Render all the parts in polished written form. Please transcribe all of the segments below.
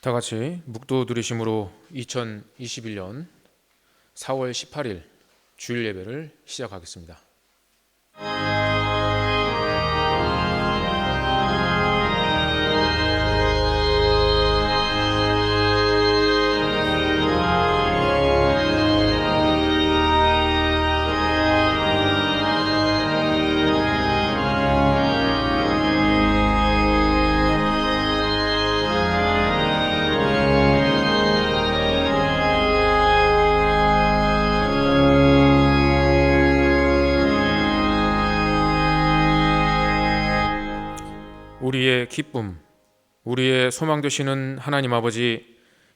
다 같이 묵도 누리심으로 2021년 4월 18일 주일 예배를 시작하겠습니다. 우리의 기쁨, 우리의 소망 되시는 하나님 아버지,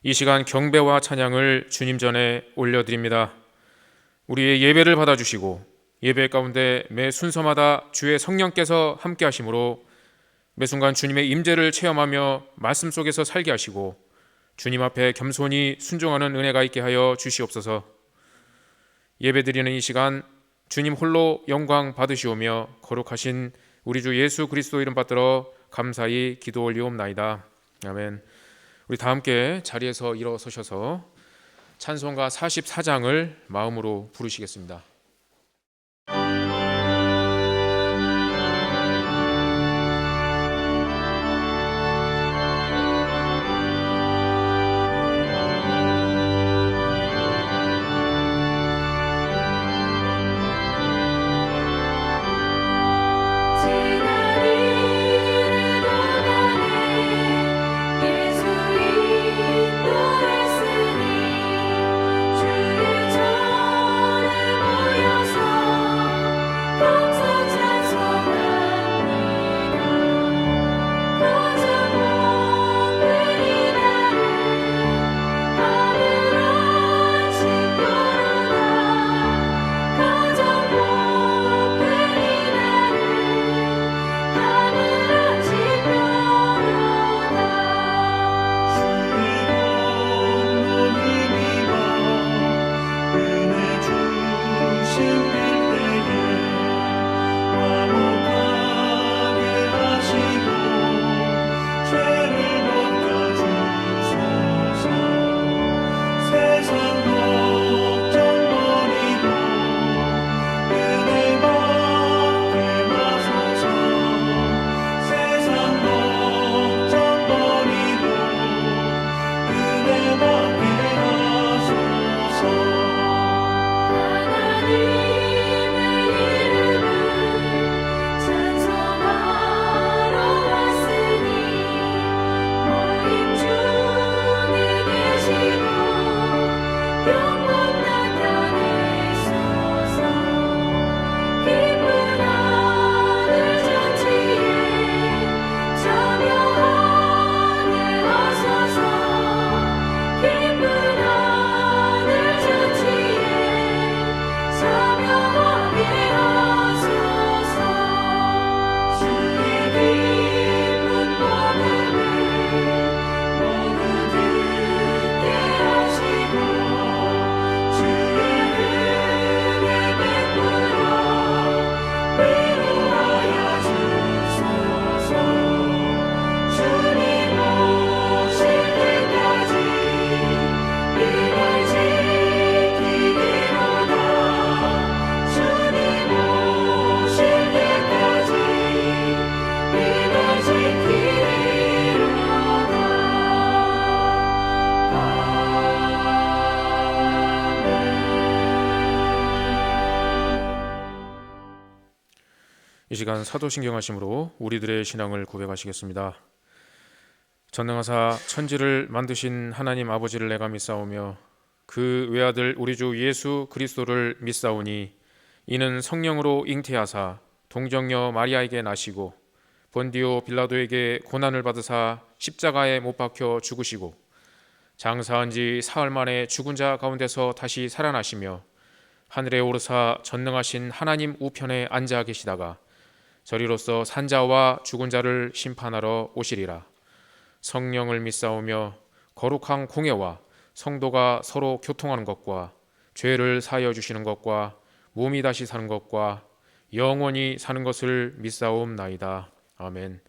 이 시간 경배와 찬양을 주님 전에 올려드립니다. 우리의 예배를 받아주시고 예배 가운데 매 순서마다 주의 성령께서 함께 하심으로 매 순간 주님의 임재를 체험하며 말씀 속에서 살게 하시고 주님 앞에 겸손히 순종하는 은혜가 있게 하여 주시옵소서. 예배드리는 이 시간 주님 홀로 영광 받으시오며 거룩하신 우리 주 예수 그리스도 이름 받들어 감사히 기도 올리옵나이다. 아멘. 우리 다 함께 자리에서 일어서셔서 찬송가 44장을 마음으로 부르시겠습니다. 이 시간 사도신경 하심으로 우리들의 신앙을 고백하시겠습니다. 전능하사 천지를 만드신 하나님 아버지를 내가 믿사오며 그 외아들 우리 주 예수 그리스도를 믿사오니 이는 성령으로 잉태하사 동정녀 마리아에게 나시고 본디오 빌라도에게 고난을 받으사 십자가에 못 박혀 죽으시고 장사한 지 사흘 만에 죽은 자 가운데서 다시 살아나시며 하늘에 오르사 전능하신 하나님 우편에 앉아 계시다가 저리로서 산자와 죽은 자를 심판하러 오시리라. 성령을 믿사오며 거룩한 공예와 성도가 서로 교통하는 것과 죄를 사하여 주시는 것과 몸이 다시 사는 것과 영원히 사는 것을 믿사옵나이다. 아멘.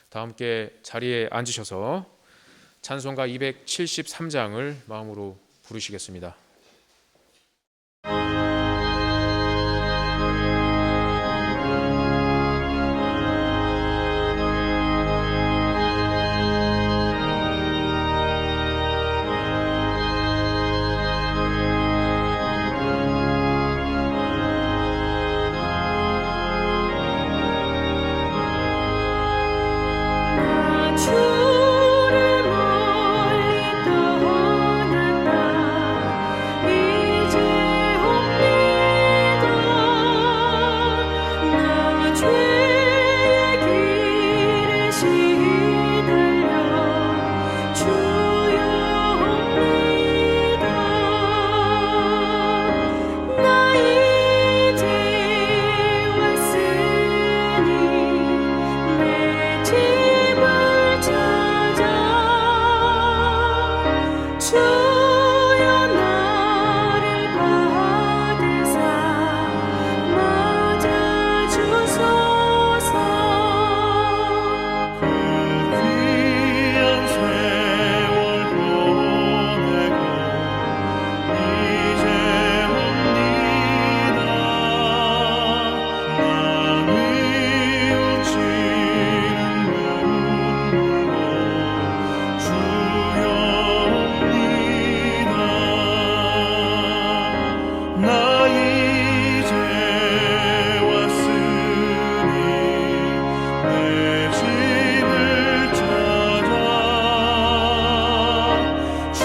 다 함께 자리에 앉으셔서 찬송가 273장을 마음으로 부르시겠습니다. 주를 멀리 떠났다 이제 옵니다. 나 죄의 길에 시달려 주여 옵니다. 나 이제 왔으니 내 집을 찾아 주여 나를 받으사 맞아주소서. 귀한 세월 보내고 이제 옵니다. 나는 울지는 눈물로 주여 옵니다. 나 이제 왔으니 내 집을 찾아 주여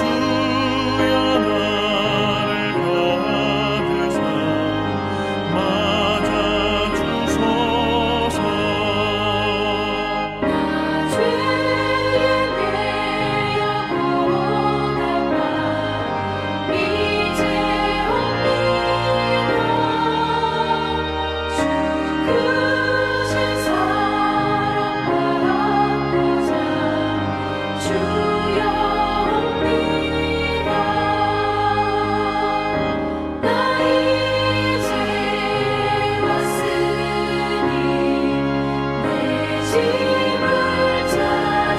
나를 받으사 맞아주소서. 나 죄에 매여 고난과 이제 옵니다. 죽으신 사랑 받고자 주여 옵니다. 나 이제 왔으니 내 집을 찾아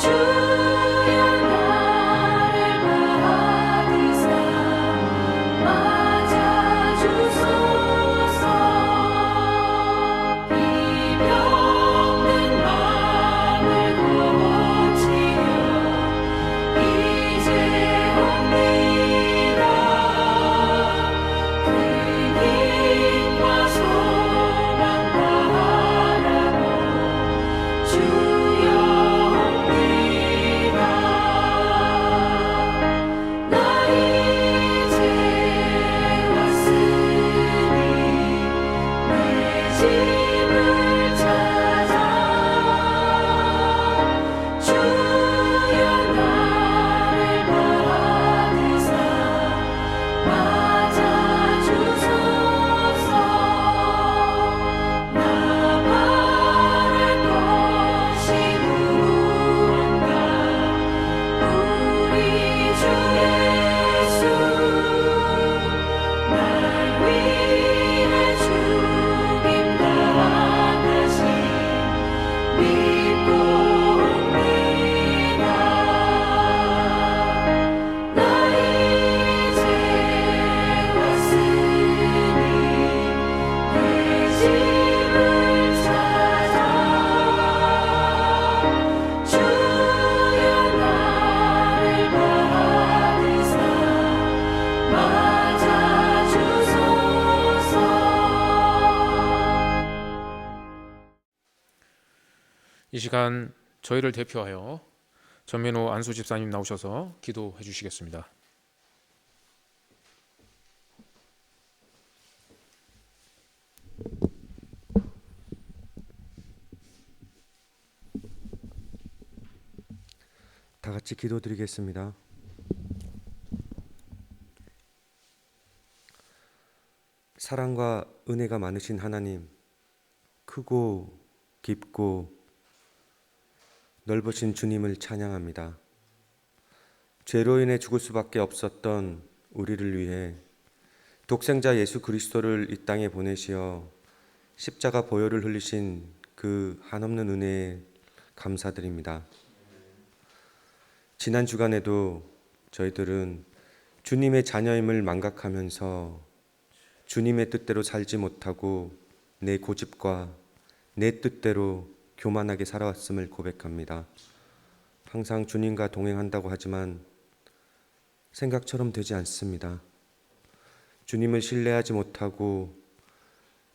주여 나를 받으사 맞아주소서. 이 병든 마음을 고치려 이제 옵니다. 그 힘과 소망 바라고 주여 옵니다. 나 이제 왔으니 내 집을 찾아 주여 나를 받으사 맞아주소서. 나 바랄 것이 무언가 우리 주 예수 날 위해 죽임 당하신 믿고 옵니다. 나 이제 왔으니 내 집을 찾아 주여 나를 받으사 맞아주소서. 이 시간 저희를 대표하여 전민호 안수 집사님 나오셔서 기도해 주시겠습니다. 다 같이 기도드리겠습니다. 사랑과 은혜가 많으신 하나님, 크고 깊고 넓으신 주님을 찬양합니다. 죄로 인해 죽을 수밖에 없었던 우리를 위해 독생자 예수 그리스도를 이 땅에 보내시어 십자가 보혈을 흘리신 그 한없는 은혜에 감사드립니다. 지난 주간에도 저희들은 주님의 자녀임을 망각하면서 주님의 뜻대로 살지 못하고 내 고집과 내 뜻대로 교만하게 살아왔음을 고백합니다. 항상 주님과 동행한다고 하지만 생각처럼 되지 않습니다. 주님을 신뢰하지 못하고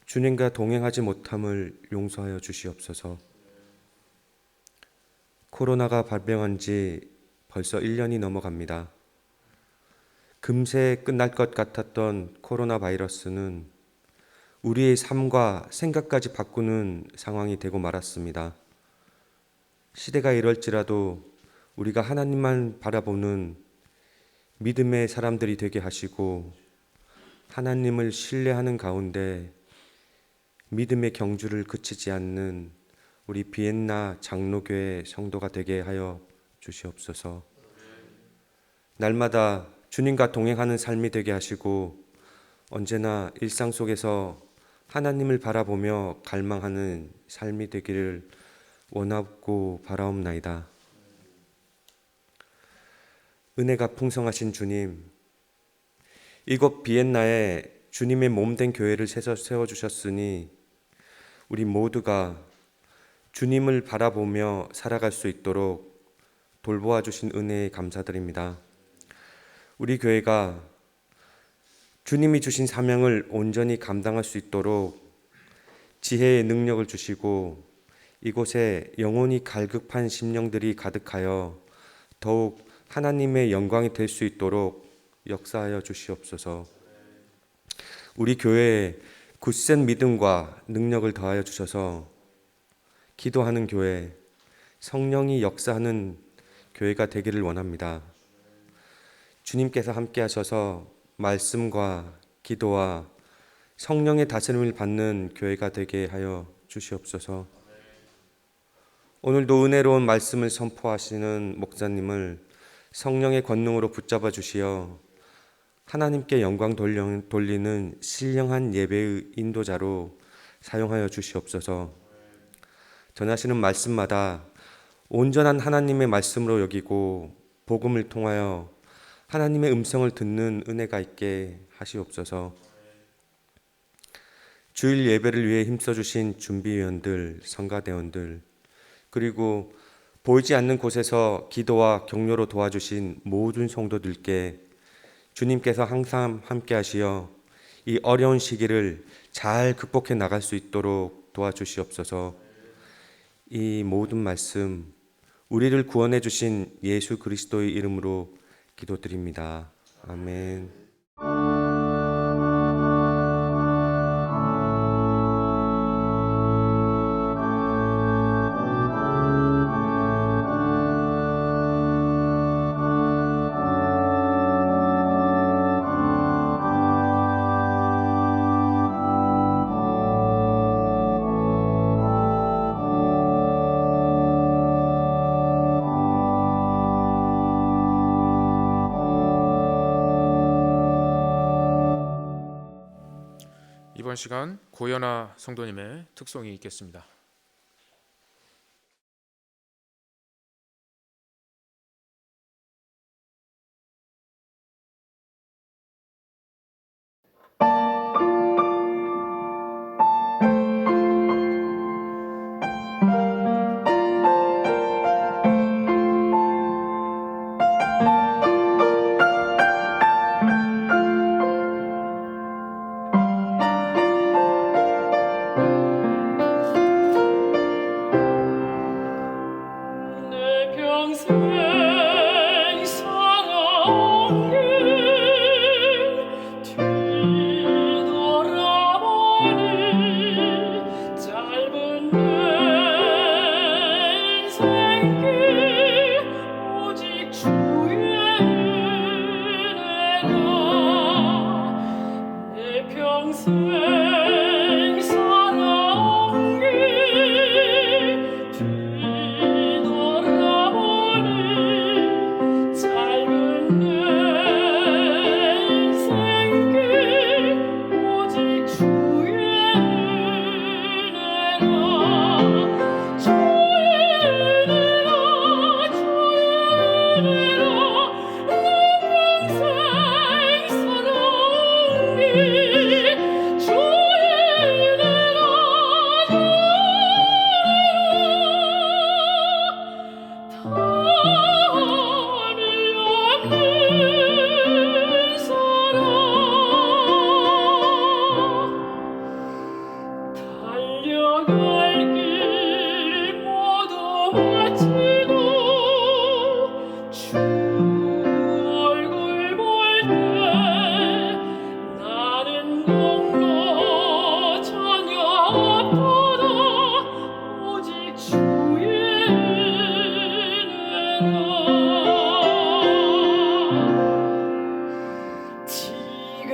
주님과 동행하지 못함을 용서하여 주시옵소서. 코로나가 발병한 지 벌써 1년이 넘어갑니다. 금세 끝날 것 같았던 코로나 바이러스는 우리의 삶과 생각까지 바꾸는 상황이 되고 말았습니다. 시대가 이럴지라도 우리가 하나님만 바라보는 믿음의 사람들이 되게 하시고 하나님을 신뢰하는 가운데 믿음의 경주를 그치지 않는 우리 비엔나 장로교회 성도가 되게 하여 주시옵소서. 날마다 주님과 동행하는 삶이 되게 하시고 언제나 일상 속에서 하나님을 바라보며 갈망하는 삶이 되기를 원하고 바라옵나이다. 은혜가 풍성하신 주님, 이곳 비엔나에 주님의 몸된 교회를 세워주셨으니 우리 모두가 주님을 바라보며 살아갈 수 있도록 돌보아 주신 은혜에 감사드립니다. 우리 교회가 주님이 주신 사명을 온전히 감당할 수 있도록 지혜의 능력을 주시고 이곳에 영혼이 갈급한 심령들이 가득하여 더욱 하나님의 영광이 될 수 있도록 역사하여 주시옵소서. 우리 교회에 굳센 믿음과 능력을 더하여 주셔서 기도하는 교회, 성령이 역사하는 교회가 되기를 원합니다. 주님께서 함께 하셔서 말씀과 기도와 성령의 다스림을 받는 교회가 되게 하여 주시옵소서. 오늘도 은혜로운 말씀을 선포하시는 목사님을 성령의 권능으로 붙잡아 주시어 하나님께 영광 돌리는 신령한 예배의 인도자로 사용하여 주시옵소서. 전하시는 말씀마다 온전한 하나님의 말씀으로 여기고 복음을 통하여 하나님의 음성을 듣는 은혜가 있게 하시옵소서. 주일 예배를 위해 힘써주신 준비위원들, 성가대원들, 그리고 보이지 않는 곳에서 기도와 격려로 도와주신 모든 성도들께 주님께서 항상 함께 하시어 이 어려운 시기를 잘 극복해 나갈 수 있도록 도와주시옵소서. 이 모든 말씀 우리를 구원해 주신 예수 그리스도의 이름으로 기도드립니다. 아멘. 이번 시간 고연아 성도님의 특송이 있겠습니다. 내 평생 살아온 길 뒤돌아보니 짧은 내 인생길 오직 주의 은혜라. 내 평생 살아온 길 뒤돌아보니 짧은 내 인생길 오직 주의 은혜라. 주의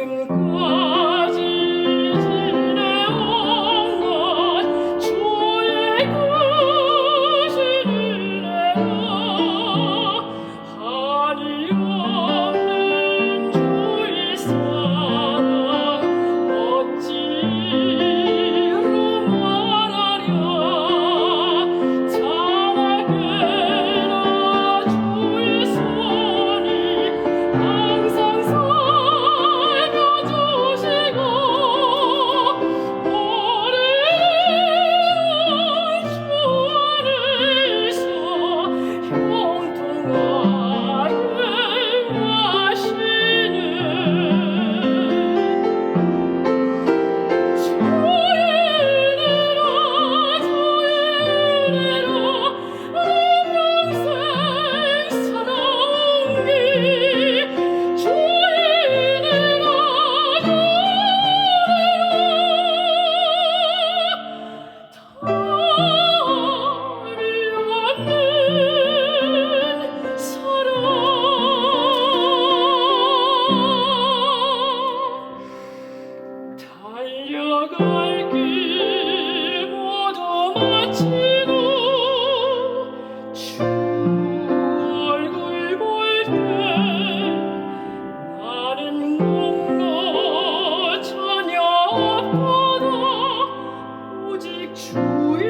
지금까지 지내온 것 주의 구실을 내라 한이 없는 주의 사랑 어찌로 말하랴 자나게나 주의 손이 항상 살펴주시고 오래된 주 안에서 형통하게 하시는 달려갈 길 모두 마치고 주 얼굴 볼 때 나는 뭔가 전혀 없다 오직 주의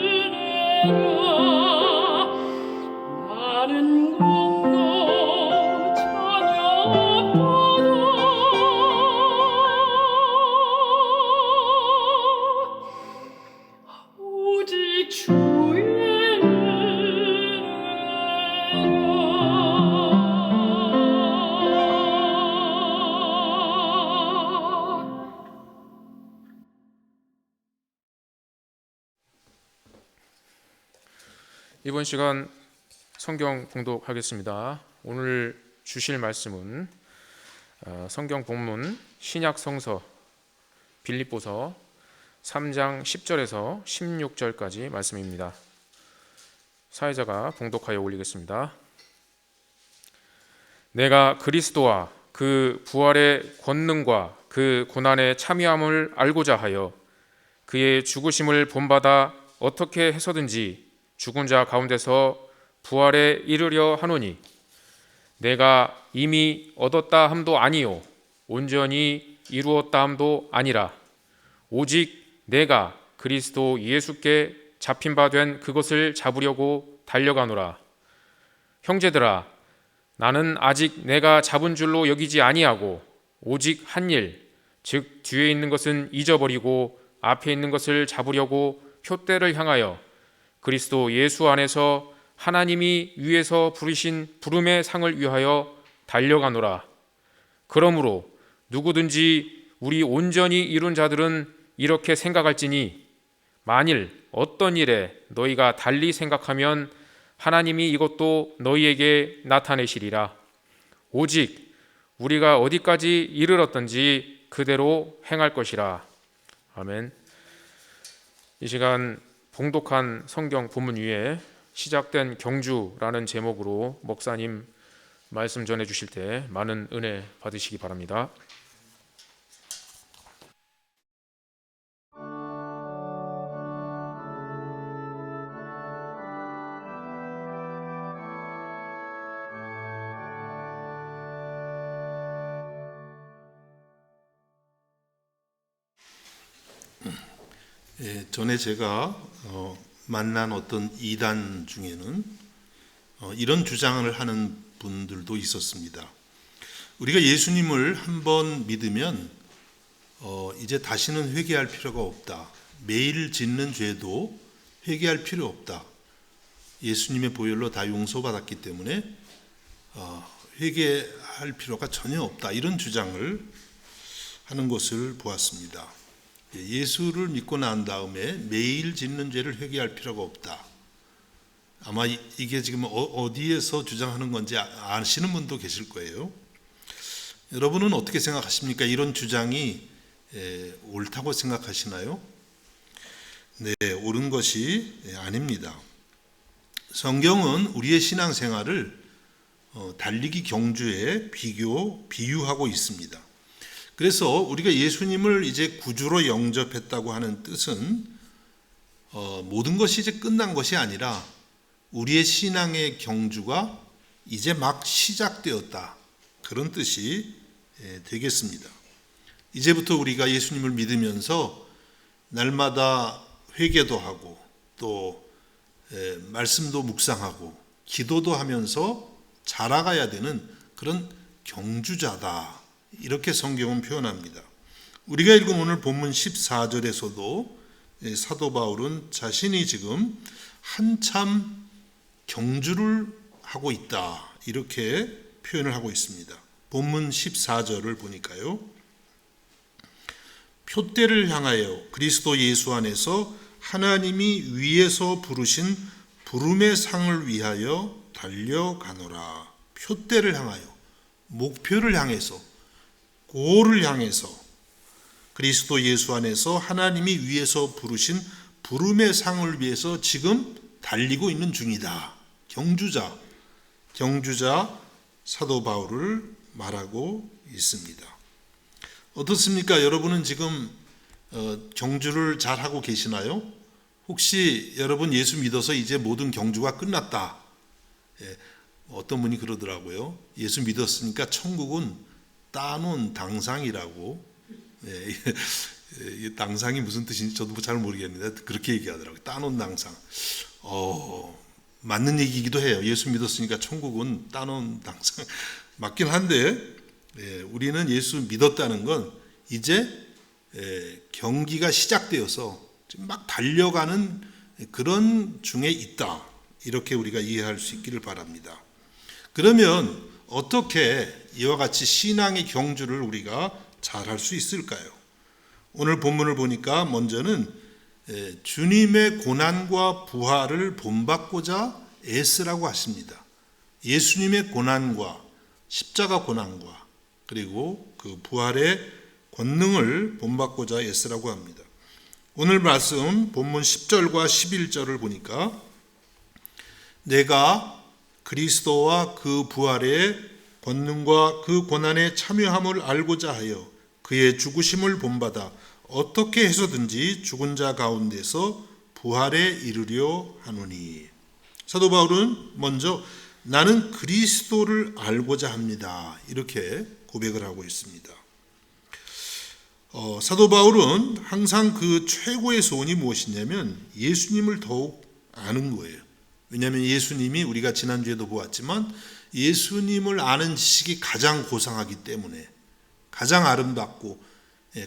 은혜라 나는 뭔가 전혀 없다 오직 주의 은혜라 이번 시간 성경 봉독하겠습니다. 오늘 주실 말씀은 성경 본문 신약 성서 빌립보서 3장 10절에서 16절까지 말씀입니다. 사회자가 봉독하여 올리겠습니다. 내가 그리스도와 그 부활의 권능과 그 고난의 참여함을 알고자 하여 그의 죽으심을 본받아 어떻게 해서든지 죽은 자 가운데서 부활에 이르려 하노니 내가 이미 얻었다 함도 아니요 온전히 이루었다 함도 아니라 오직 내가 그리스도 예수께 잡힌 바 된 그것을 잡으려고 달려가노라. 형제들아, 나는 아직 내가 잡은 줄로 여기지 아니하고 오직 한 일, 즉 뒤에 있는 것은 잊어버리고 앞에 있는 것을 잡으려고 표대를 향하여 그리스도 예수 안에서 하나님이 위에서 부르신 부름의 상을 위하여 달려가노라. 그러므로 누구든지 우리 온전히 이룬 자들은 이렇게 생각할지니 만일 어떤 일에 너희가 달리 생각하면 하나님이 이것도 너희에게 나타내시리라. 오직 우리가 어디까지 이르렀던지 그대로 행할 것이라. 아멘. 이 시간 봉독한 성경 본문 위에 시작된 경주라는 제목으로 목사님 말씀 전해 주실 때 많은 은혜 받으시기 바랍니다. 전에 제가 만난 어떤 이단 중에는 이런 주장을 하는 분들도 있었습니다. 우리가 예수님을 한번 믿으면 이제 다시는 회개할 필요가 없다. 매일 짓는 죄도 회개할 필요 없다. 예수님의 보혈로 다 용서받았기 때문에 회개할 필요가 전혀 없다. 이런 주장을 하는 것을 보았습니다. 예수를 믿고 난 다음에 매일 짓는 죄를 회개할 필요가 없다. 아마 이게 지금 어디에서 주장하는 건지 아시는 분도 계실 거예요. 여러분은 어떻게 생각하십니까? 이런 주장이 옳다고 생각하시나요? 네, 옳은 것이 아닙니다. 성경은 우리의 신앙생활을 달리기 경주에 비유하고 있습니다. 그래서 우리가 예수님을 이제 구주로 영접했다고 하는 뜻은 모든 것이 이제 끝난 것이 아니라 우리의 신앙의 경주가 이제 막 시작되었다, 그런 뜻이 되겠습니다. 이제부터 우리가 예수님을 믿으면서 날마다 회개도 하고 또 말씀도 묵상하고 기도도 하면서 자라가야 되는 그런 경주자다, 이렇게 성경은 표현합니다. 우리가 읽은 오늘 본문 14절에서도 사도 바울은 자신이 지금 한참 경주를 하고 있다, 이렇게 표현을 하고 있습니다. 본문 14절을 보니까요. 표대를 향하여 그리스도 예수 안에서 하나님이 위에서 부르신 부름의 상을 위하여 달려가노라. 표대를 향하여, 목표를 향해서, 고를 향해서 그리스도 예수 안에서 하나님이 위에서 부르신 부름의 상을 위해서 지금 달리고 있는 중이다. 경주자 사도 바울을 말하고 있습니다. 어떻습니까? 여러분은 지금 경주를 잘 하고 계시나요? 혹시 여러분 예수 믿어서 이제 모든 경주가 끝났다, 어떤 분이 그러더라고요. 예수 믿었으니까 천국은 따놓은 당상이라고. 당상이 무슨 뜻인지 저도 잘 모르겠는데 그렇게 얘기하더라고요. 따놓은 당상. 맞는 얘기이기도 해요. 예수 믿었으니까 천국은 따놓은 당상. 맞긴 한데 우리는 예수 믿었다는 건 이제 경기가 시작되어서 지금 막 달려가는 그런 중에 있다, 이렇게 우리가 이해할 수 있기를 바랍니다. 그러면 어떻게 이와 같이 신앙의 경주를 우리가 잘 할 수 있을까요? 오늘 본문을 보니까 먼저는 주님의 고난과 부활을 본받고자 애쓰라고 하십니다. 예수님의 고난과 십자가 고난과 그리고 그 부활의 권능을 본받고자 애쓰라고 합니다. 오늘 말씀 본문 10절과 11절을 보니까 내가 그리스도와 그 부활의 권능과 그 고난에 참여함을 알고자 하여 그의 죽으심을 본받아 어떻게 해서든지 죽은 자 가운데서 부활에 이르려 하노니. 사도 바울은 먼저 나는 그리스도를 알고자 합니다, 이렇게 고백을 하고 있습니다. 사도 바울은 항상 그 최고의 소원이 무엇이냐면 예수님을 더욱 아는 거예요. 왜냐하면 예수님이, 우리가 지난주에도 보았지만 예수님을 아는 지식이 가장 고상하기 때문에, 가장 아름답고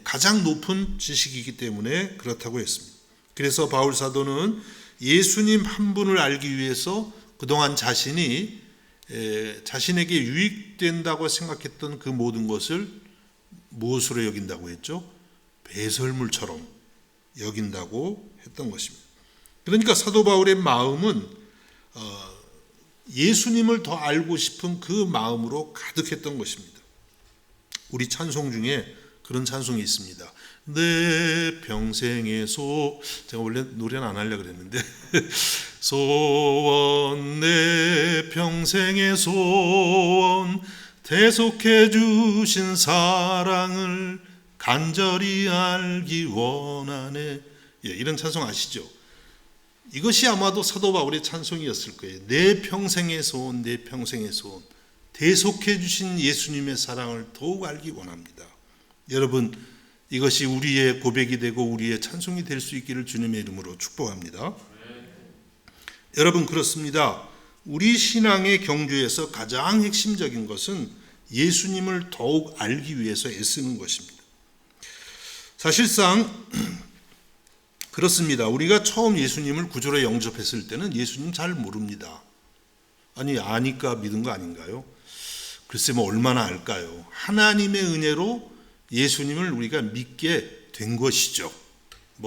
가장 높은 지식이기 때문에 그렇다고 했습니다. 그래서 바울 사도는 예수님 한 분을 알기 위해서 그동안 자신에게 유익된다고 생각했던 그 모든 것을 무엇으로 여긴다고 했죠? 배설물처럼 여긴다고 했던 것입니다. 그러니까 사도 바울의 마음은 예수님을 더 알고 싶은 그 마음으로 가득했던 것입니다. 우리 찬송 중에 그런 찬송이 있습니다. 내 평생의 제가 원래 노래는 안 하려고 그랬는데 소원, 내 평생의 소원, 대속해 주신 사랑을 간절히 알기 원하네. 이런 찬송 아시죠? 이것이 아마도 사도 바울의 찬송이었을 거예요. 내 평생의 소원, 내 평생의 소원, 대속해 주신 예수님의 사랑을 더욱 알기 원합니다. 여러분, 이것이 우리의 고백이 되고 우리의 찬송이 될 수 있기를 주님의 이름으로 축복합니다. 여러분, 그렇습니다. 우리 신앙의 경주에서 가장 핵심적인 것은 예수님을 더욱 알기 위해서 애쓰는 것입니다. 사실상 그렇습니다. 우리가 처음 예수님을 구주로 영접했을 때는 예수님 잘 모릅니다. 아니, 아니까 믿은 거 아닌가요? 글쎄 얼마나 알까요? 하나님의 은혜로 예수님을 우리가 믿게 된 것이죠.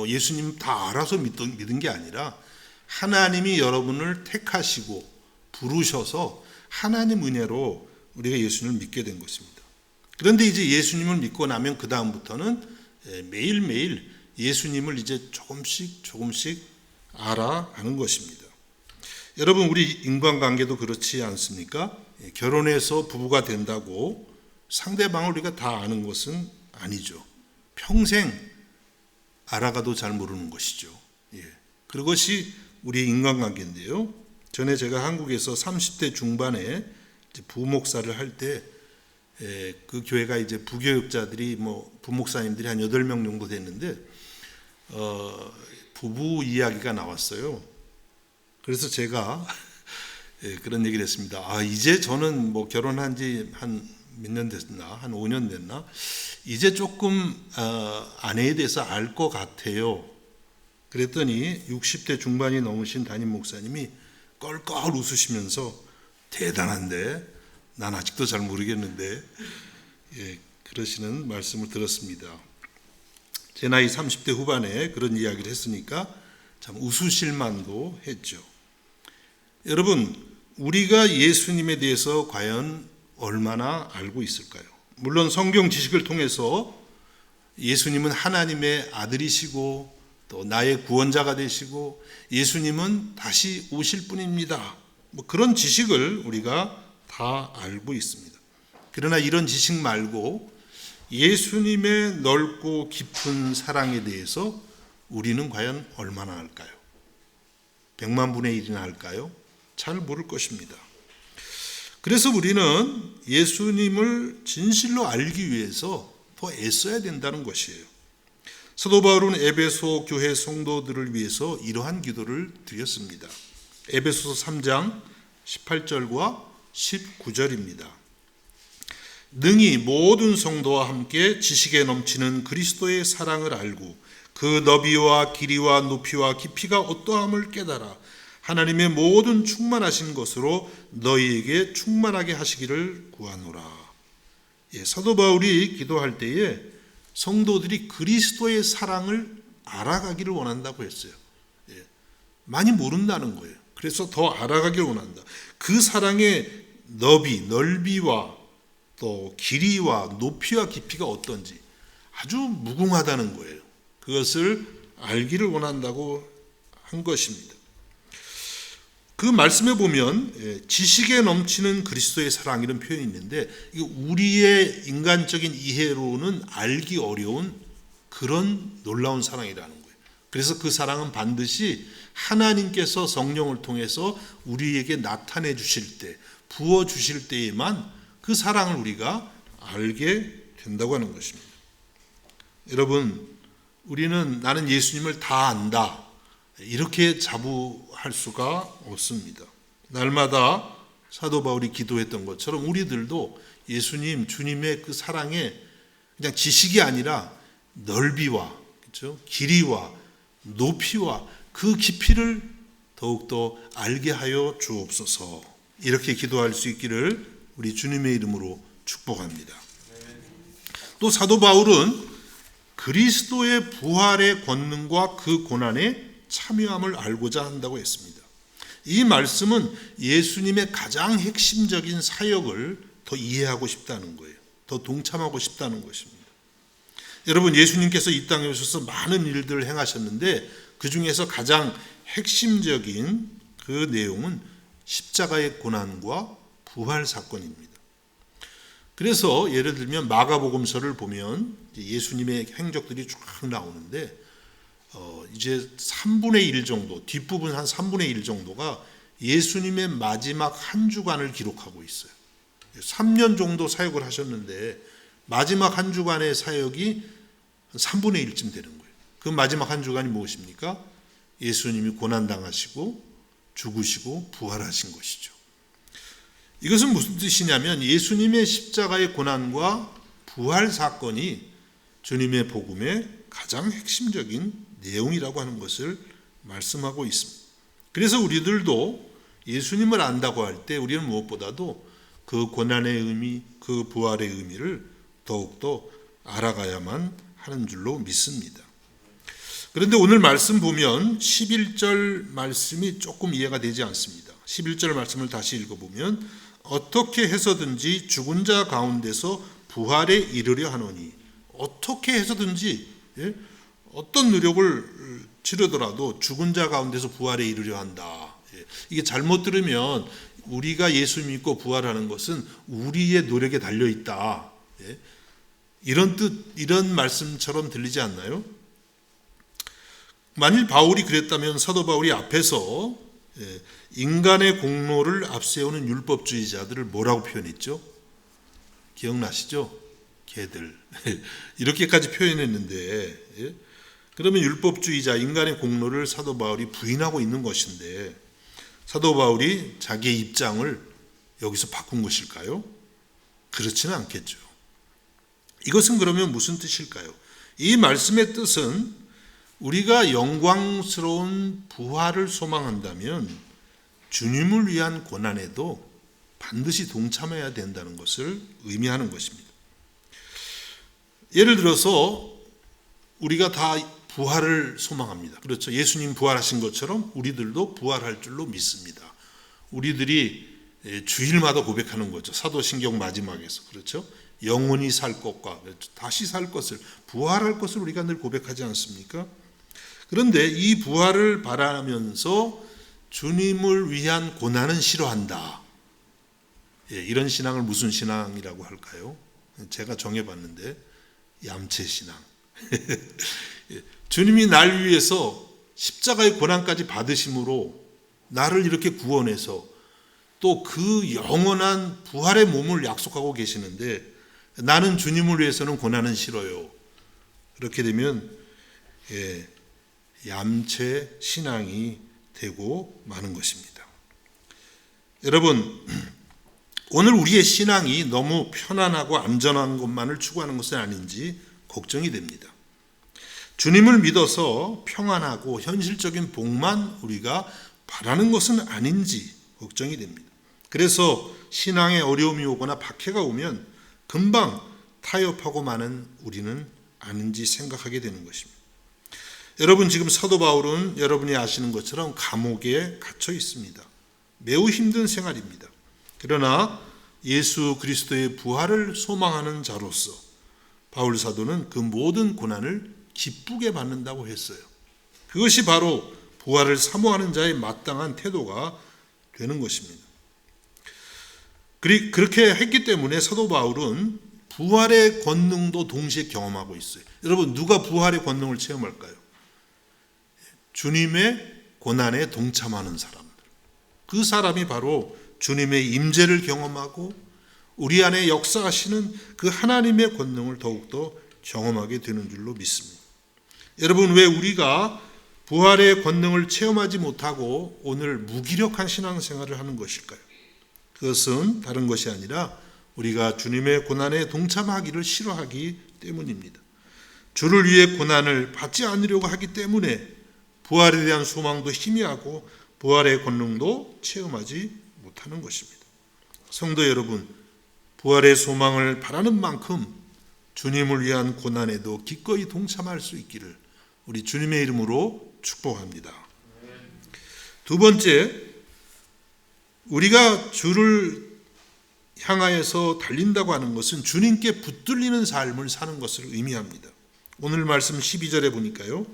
예수님 다 알아서 믿은 게 아니라 하나님이 여러분을 택하시고 부르셔서 하나님 은혜로 우리가 예수님을 믿게 된 것입니다. 그런데 이제 예수님을 믿고 나면 그 다음부터는 매일매일 예수님을 이제 조금씩 알아가는 것입니다. 여러분, 우리 인간관계도 그렇지 않습니까? 결혼해서 부부가 된다고 상대방을 우리가 다 아는 것은 아니죠. 평생 알아가도 잘 모르는 것이죠. 그것이 우리 인간관계인데요. 전에 제가 한국에서 30대 중반에 부목사를 할 때 그 교회가 이제 부교육자들이 부목사님들이 한 8명 정도 됐는데 부부 이야기가 나왔어요. 그래서 제가 그런 얘기를 했습니다. 이제 저는 결혼한 지 한 몇 년 됐나? 한 5년 됐나? 이제 조금 아내에 대해서 알 것 같아요. 그랬더니 60대 중반이 넘으신 담임 목사님이 껄껄 웃으시면서 대단한데 난 아직도 잘 모르겠는데 그러시는 말씀을 들었습니다. 제 나이 30대 후반에 그런 이야기를 했으니까 참 웃으실 만도 했죠. 여러분, 우리가 예수님에 대해서 과연 얼마나 알고 있을까요? 물론 성경 지식을 통해서 예수님은 하나님의 아들이시고 또 나의 구원자가 되시고 예수님은 다시 오실 분입니다. 그런 지식을 우리가 다 알고 있습니다. 그러나 이런 지식 말고 예수님의 넓고 깊은 사랑에 대해서 우리는 과연 얼마나 알까요? 100만 분의 1이나 알까요? 잘 모를 것입니다. 그래서 우리는 예수님을 진실로 알기 위해서 더 애써야 된다는 것이에요. 사도 바울은 에베소 교회 성도들을 위해서 이러한 기도를 드렸습니다. 에베소서 3장 18절과 19절입니다. 능히 모든 성도와 함께 지식에 넘치는 그리스도의 사랑을 알고 그 너비와 길이와 높이와 깊이가 어떠함을 깨달아 하나님의 모든 충만하신 것으로 너희에게 충만하게 하시기를 구하노라. 사도 바울이 기도할 때에 성도들이 그리스도의 사랑을 알아가기를 원한다고 했어요. 많이 모른다는 거예요. 그래서 더 알아가기를 원한다. 그 사랑의 넓이와 또 길이와 높이와 깊이가 어떤지 아주 무궁하다는 거예요. 그것을 알기를 원한다고 한 것입니다. 그 말씀에 보면 지식에 넘치는 그리스도의 사랑 이런 표현이 있는데 우리의 인간적인 이해로는 알기 어려운 그런 놀라운 사랑이라는 거예요. 그래서 그 사랑은 반드시 하나님께서 성령을 통해서 우리에게 나타내 주실 때, 부어 주실 때에만 그 사랑을 우리가 알게 된다고 하는 것입니다. 여러분, 우리는 나는 예수님을 다 안다 이렇게 자부할 수가 없습니다. 날마다 사도 바울이 기도했던 것처럼 우리들도 예수님, 주님의 그 사랑에 그냥 지식이 아니라 넓이와 그렇죠? 길이와 높이와 그 깊이를 더욱더 알게 하여 주옵소서. 이렇게 기도할 수 있기를 우리 주님의 이름으로 축복합니다. 또 사도 바울은 그리스도의 부활의 권능과 그 고난에 참여함을 알고자 한다고 했습니다. 이 말씀은 예수님의 가장 핵심적인 사역을 더 이해하고 싶다는 거예요. 더 동참하고 싶다는 것입니다. 여러분, 예수님께서 이 땅에 오셔서 많은 일들을 행하셨는데 그 중에서 가장 핵심적인 그 내용은 십자가의 고난과 부활 사건입니다. 그래서 예를 들면 마가복음서를 보면 예수님의 행적들이 쫙 나오는데 이제 3분의 1 정도, 뒷부분 한 3분의 1 정도가 예수님의 마지막 한 주간을 기록하고 있어요. 3년 정도 사역을 하셨는데 마지막 한 주간의 사역이 3분의 1쯤 되는 거예요. 그 마지막 한 주간이 무엇입니까? 예수님이 고난당하시고 죽으시고 부활하신 것이죠. 이것은 무슨 뜻이냐면 예수님의 십자가의 고난과 부활 사건이 주님의 복음의 가장 핵심적인 내용이라고 하는 것을 말씀하고 있습니다. 그래서 우리들도 예수님을 안다고 할 때 우리는 무엇보다도 그 고난의 의미, 그 부활의 의미를 더욱더 알아가야만 하는 줄로 믿습니다. 그런데 오늘 말씀 보면 11절 말씀이 조금 이해가 되지 않습니다. 11절 말씀을 다시 읽어보면 어떻게 해서든지 죽은 자 가운데서 부활에 이르려 하노니, 어떻게 해서든지 어떤 노력을 치르더라도 죽은 자 가운데서 부활에 이르려 한다. 이게 잘못 들으면 우리가 예수 믿고 부활하는 것은 우리의 노력에 달려 있다. 예? 이런 뜻, 이런 말씀처럼 들리지 않나요? 만일 바울이 그랬다면 사도 바울이 앞에서 인간의 공로를 앞세우는 율법주의자들을 뭐라고 표현했죠? 기억나시죠? 개들. 이렇게까지 표현했는데, 그러면 율법주의자, 인간의 공로를 사도 바울이 부인하고 있는 것인데, 사도 바울이 자기의 입장을 여기서 바꾼 것일까요? 그렇지는 않겠죠. 이것은 그러면 무슨 뜻일까요? 이 말씀의 뜻은 우리가 영광스러운 부활을 소망한다면 주님을 위한 고난에도 반드시 동참해야 된다는 것을 의미하는 것입니다. 예를 들어서 우리가 다 부활을 소망합니다. 그렇죠. 예수님 부활하신 것처럼 우리들도 부활할 줄로 믿습니다. 우리들이 주일마다 고백하는 거죠. 사도신경 마지막에서. 그렇죠. 영원히 살 것과 다시 살 것을, 부활할 것을 우리가 늘 고백하지 않습니까? 그런데 이 부활을 바라면서 주님을 위한 고난은 싫어한다. 이런 신앙을 무슨 신앙이라고 할까요? 제가 정해봤는데 얌체신앙. 주님이 날 위해서 십자가의 고난까지 받으심으로 나를 이렇게 구원해서 또 그 영원한 부활의 몸을 약속하고 계시는데 나는 주님을 위해서는 고난은 싫어요. 그렇게 되면 얌체 신앙이 되고 마는 것입니다. 여러분, 오늘 우리의 신앙이 너무 편안하고 안전한 것만을 추구하는 것은 아닌지 걱정이 됩니다. 주님을 믿어서 평안하고 현실적인 복만 우리가 바라는 것은 아닌지 걱정이 됩니다. 그래서 신앙에 어려움이 오거나 박해가 오면 금방 타협하고 마는 우리는 아닌지 생각하게 되는 것입니다. 여러분, 지금 사도 바울은 여러분이 아시는 것처럼 감옥에 갇혀 있습니다. 매우 힘든 생활입니다. 그러나 예수 그리스도의 부활을 소망하는 자로서 바울 사도는 그 모든 고난을 기쁘게 받는다고 했어요. 그것이 바로 부활을 사모하는 자의 마땅한 태도가 되는 것입니다. 그렇게 했기 때문에 사도 바울은 부활의 권능도 동시에 경험하고 있어요. 여러분, 누가 부활의 권능을 체험할까요? 주님의 고난에 동참하는 사람들. 그 사람이 바로 주님의 임재를 경험하고 우리 안에 역사하시는 그 하나님의 권능을 더욱더 경험하게 되는 줄로 믿습니다. 여러분, 왜 우리가 부활의 권능을 체험하지 못하고 오늘 무기력한 신앙생활을 하는 것일까요? 그것은 다른 것이 아니라 우리가 주님의 고난에 동참하기를 싫어하기 때문입니다. 주를 위해 고난을 받지 않으려고 하기 때문에 부활에 대한 소망도 희미하고 부활의 권능도 체험하지 못하는 것입니다. 성도 여러분, 부활의 소망을 바라는 만큼 주님을 위한 고난에도 기꺼이 동참할 수 있기를 우리 주님의 이름으로 축복합니다. 두 번째, 우리가 주를 향하여서 달린다고 하는 것은 주님께 붙들리는 삶을 사는 것을 의미합니다. 오늘 말씀 12절에 보니까요.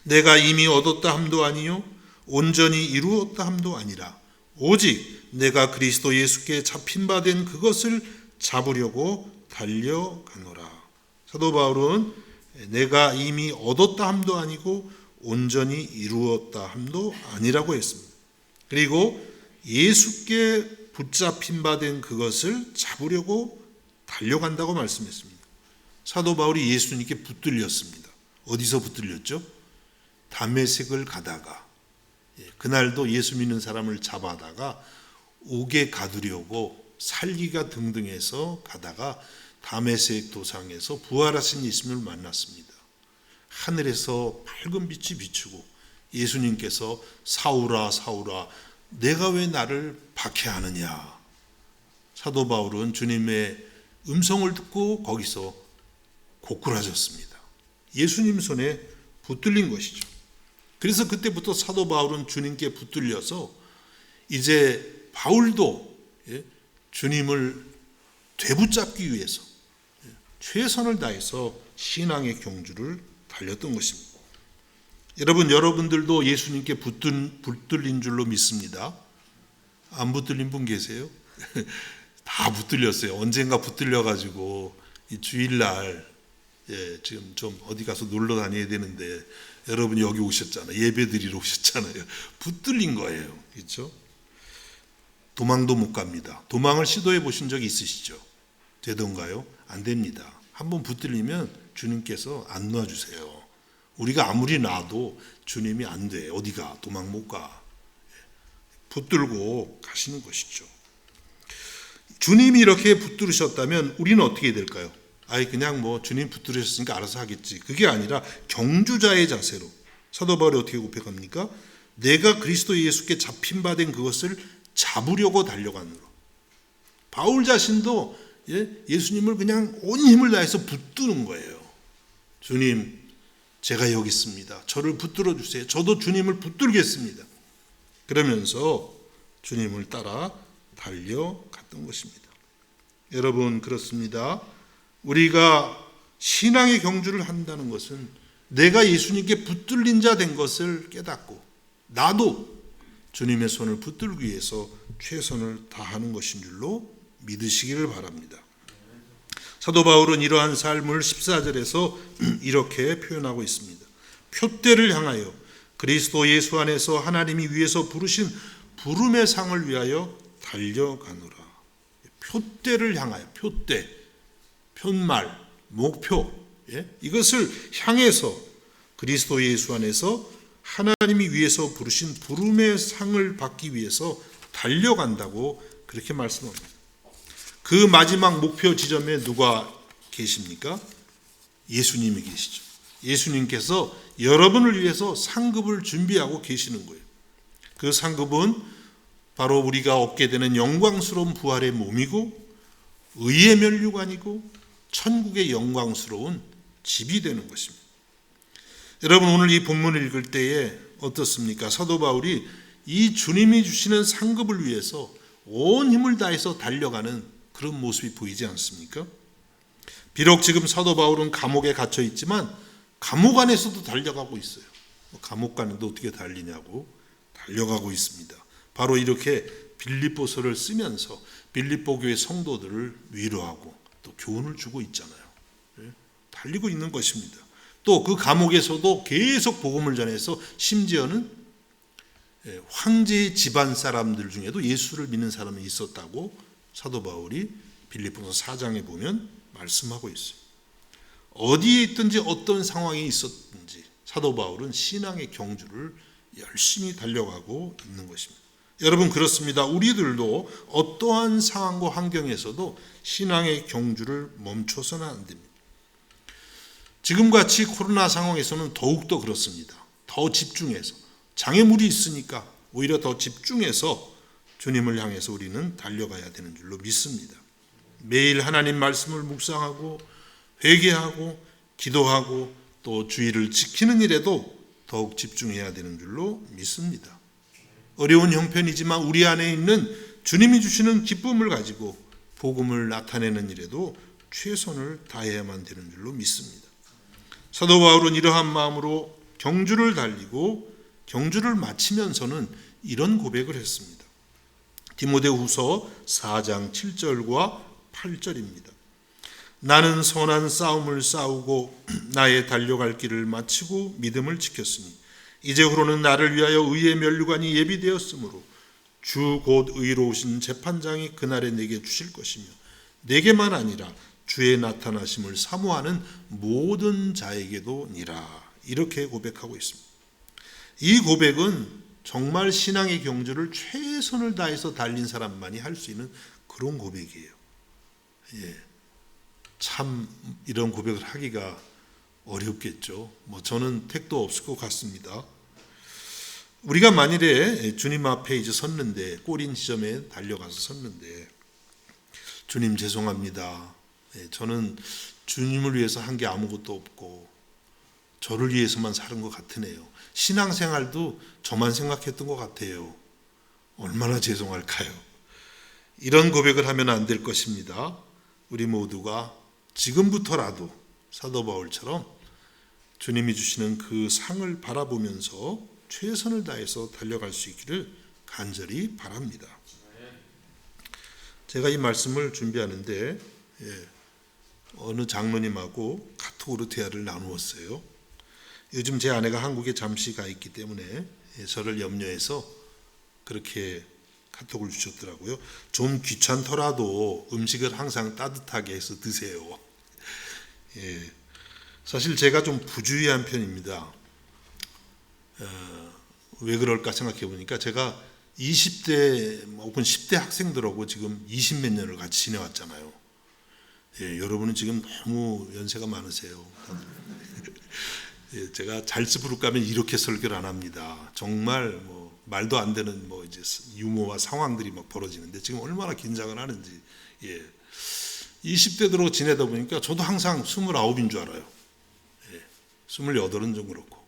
내가 이미 얻었다 함도 아니요 온전히 이루었다 함도 아니라 오직 내가 그리스도 예수께 잡힌 바 된 그것을 잡으려고 달려가노라. 사도 바울은 내가 이미 얻었다 함도 아니고 온전히 이루었다 함도 아니라고 했습니다. 그리고 예수께 붙잡힌 바 된 그것을 잡으려고 달려간다고 말씀했습니다. 사도 바울이 예수님께 붙들렸습니다. 어디서 붙들렸죠? 다메섹을 가다가, 그날도 예수 믿는 사람을 잡아다가 옥에 가두려고 살기가 등등해서 가다가 다메섹 도상에서 부활하신 예수님을 만났습니다. 하늘에서 밝은 빛이 비추고 예수님께서 사울아 사울아 내가 왜 나를 박해하느냐. 사도 바울은 주님의 음성을 듣고 거기서 고꾸라졌습니다. 예수님 손에 붙들린 것이죠. 그래서 그때부터 사도 바울은 주님께 붙들려서 이제 바울도 주님을 되붙잡기 위해서 최선을 다해서 신앙의 경주를 달렸던 것입니다. 여러분들도 예수님께 붙들린 줄로 믿습니다. 안 붙들린 분 계세요? 다 붙들렸어요. 언젠가 붙들려가지고 이 주일날 지금 좀 어디 가서 놀러 다녀야 되는데 여러분이 여기 오셨잖아요. 예배 드리러 오셨잖아요. 붙들린 거예요. 그렇죠? 도망도 못 갑니다. 도망을 시도해 보신 적이 있으시죠? 되던가요? 안 됩니다. 한번 붙들리면 주님께서 안 놔주세요. 우리가 아무리 놔도 주님이 안 돼. 어디가? 도망 못 가. 붙들고 가시는 것이죠. 주님이 이렇게 붙들으셨다면 우리는 어떻게 될까요? 그냥 뭐 주님 붙들으셨으니까 알아서 하겠지. 그게 아니라 경주자의 자세로 사도 바울이 어떻게 고백합니까? 내가 그리스도 예수께 잡힌 바 된 그것을 잡으려고 달려가느라. 바울 자신도 예수님을 그냥 온 힘을 다해서 붙드는 거예요. 주님, 제가 여기 있습니다. 저를 붙들어 주세요. 저도 주님을 붙들겠습니다. 그러면서 주님을 따라 달려갔던 것입니다. 여러분, 그렇습니다. 우리가 신앙의 경주를 한다는 것은 내가 예수님께 붙들린 자 된 것을 깨닫고 나도 주님의 손을 붙들기 위해서 최선을 다하는 것인 줄로 믿으시기를 바랍니다. 사도 바울은 이러한 삶을 14절에서 이렇게 표현하고 있습니다. 표대를 향하여 그리스도 예수 안에서 하나님이 위에서 부르신 부름의 상을 위하여 달려가노라. 표대를 향하여, 표대, 편말, 목표, 이것을 향해서 그리스도 예수 안에서 하나님이 위에서 부르신 부름의 상을 받기 위해서 달려간다고 그렇게 말씀합니다. 그 마지막 목표 지점에 누가 계십니까? 예수님이 계시죠. 예수님께서 여러분을 위해서 상급을 준비하고 계시는 거예요. 그 상급은 바로 우리가 얻게 되는 영광스러운 부활의 몸이고 의의 면류관이고 천국의 영광스러운 집이 되는 것입니다. 여러분, 오늘 이 본문을 읽을 때에 어떻습니까? 사도 바울이 이 주님이 주시는 상급을 위해서 온 힘을 다해서 달려가는 그런 모습이 보이지 않습니까? 비록 지금 사도 바울은 감옥에 갇혀 있지만 감옥 안에서도 달려가고 있어요. 감옥 안에도 어떻게 달리냐고 달려가고 있습니다. 바로 이렇게 빌립보서를 쓰면서 빌립보 교회 성도들을 위로하고 또 교훈을 주고 있잖아요. 달리고 있는 것입니다. 또 그 감옥에서도 계속 복음을 전해서 심지어는 황제의 집안 사람들 중에도 예수를 믿는 사람이 있었다고 사도 바울이 빌립보서 4장에 보면 말씀하고 있어요. 어디에 있든지 어떤 상황이 있었든지 사도 바울은 신앙의 경주를 열심히 달려가고 있는 것입니다. 여러분, 그렇습니다. 우리들도 어떠한 상황과 환경에서도 신앙의 경주를 멈춰서는 안 됩니다. 지금같이 코로나 상황에서는 더욱더 그렇습니다. 더 집중해서 장애물이 있으니까 오히려 더 집중해서 주님을 향해서 우리는 달려가야 되는 줄로 믿습니다. 매일 하나님 말씀을 묵상하고 회개하고 기도하고 또 주의를 지키는 일에도 더욱 집중해야 되는 줄로 믿습니다. 어려운 형편이지만 우리 안에 있는 주님이 주시는 기쁨을 가지고 복음을 나타내는 일에도 최선을 다해야만 되는 줄로 믿습니다. 사도 바울은 이러한 마음으로 경주를 달리고 경주를 마치면서는 이런 고백을 했습니다. 디모데후서 4장 7절과 8절입니다. 나는 선한 싸움을 싸우고 나의 달려갈 길을 마치고 믿음을 지켰으니 이제후로는 나를 위하여 의의 면류관이 예비되었으므로 주 곧 의로우신 재판장이 그날에 내게 주실 것이며 내게만 아니라 주의 나타나심을 사모하는 모든 자에게도 니라. 이렇게 고백하고 있습니다. 이 고백은 정말 신앙의 경주를 최선을 다해서 달린 사람만이 할 수 있는 그런 고백이에요. 참 이런 고백을 하기가 어렵겠죠. 저는 택도 없을 것 같습니다. 우리가 만일에 주님 앞에 이제 섰는데 꼬린 지점에 달려가서 섰는데 주님 죄송합니다. 저는 주님을 위해서 한 게 아무것도 없고 저를 위해서만 사는 것 같으네요. 신앙생활도 저만 생각했던 것 같아요. 얼마나 죄송할까요? 이런 고백을 하면 안 될 것입니다. 우리 모두가 지금부터라도 사도 바울처럼 주님이 주시는 그 상을 바라보면서 최선을 다해서 달려갈 수 있기를 간절히 바랍니다. 제가 이 말씀을 준비하는데 어느 장로님하고 카톡으로 대화를 나누었어요. 요즘 제 아내가 한국에 잠시 가 있기 때문에 저를 염려해서 그렇게 카톡을 주셨더라고요. 좀 귀찮더라도 음식을 항상 따뜻하게 해서 드세요. 사실 제가 좀 부주의한 편입니다. 왜 그럴까 생각해 보니까 제가 20대 혹은 10대 학생들하고 지금 20몇 년을 같이 지내왔잖아요. 여러분은 지금 너무 연세가 많으세요. 제가 잘츠부르 가면 이렇게 설교를 안 합니다. 정말 말도 안 되는 이제 유머와 상황들이 막 벌어지는데 지금 얼마나 긴장을 하는지. 20대들하고 지내다 보니까 저도 항상 29인 줄 알아요. 28은 좀 그렇고.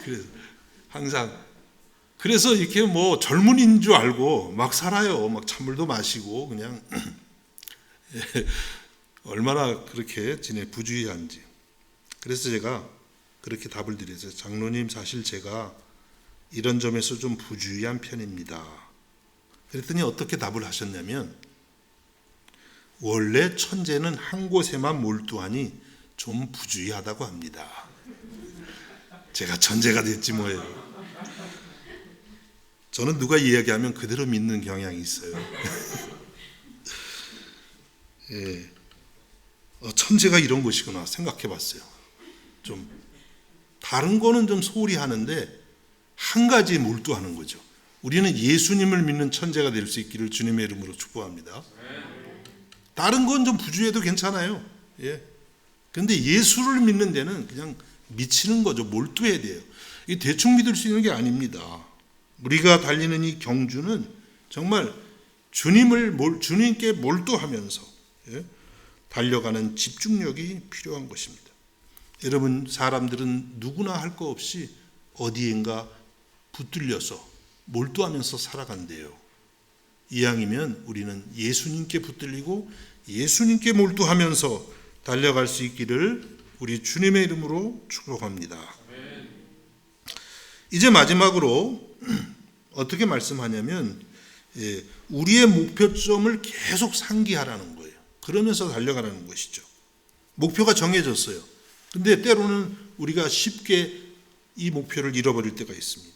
그래서 항상 그래서 이렇게 젊은이인 줄 알고 막 살아요. 막 찬물도 마시고 그냥 얼마나 그렇게 부주의한지. 그래서 제가 그렇게 답을 드렸어요. 장로님, 사실 제가 이런 점에서 좀 부주의한 편입니다. 그랬더니 어떻게 답을 하셨냐면, 원래 천재는 한 곳에만 몰두하니 좀 부주의하다고 합니다. 제가 천재가 됐지 뭐예요. 저는 누가 이야기하면 그대로 믿는 경향이 있어요. 천재가 이런 것이구나 생각해 봤어요. 좀 다른 거는 좀 소홀히 하는데 한 가지에 몰두하는 거죠. 우리는 예수님을 믿는 천재가 될 수 있기를 주님의 이름으로 축복합니다. 다른 건 좀 부주의해도 괜찮아요. 그런데 예수를 믿는 데는 그냥 미치는 거죠. 몰두해야 돼요. 이 대충 믿을 수 있는 게 아닙니다. 우리가 달리는 이 경주는 정말 주님께 몰두하면서 달려가는 집중력이 필요한 것입니다. 여러분, 사람들은 누구나 할 거 없이 어디엔가 붙들려서 몰두하면서 살아간대요. 이왕이면 우리는 예수님께 붙들리고 예수님께 몰두하면서 달려갈 수 있기를 우리 주님의 이름으로 축복합니다. 이제 마지막으로 어떻게 말씀하냐면 우리의 목표점을 계속 상기하라는 거예요. 그러면서 달려가라는 것이죠. 목표가 정해졌어요. 근데 때로는 우리가 쉽게 이 목표를 잃어버릴 때가 있습니다.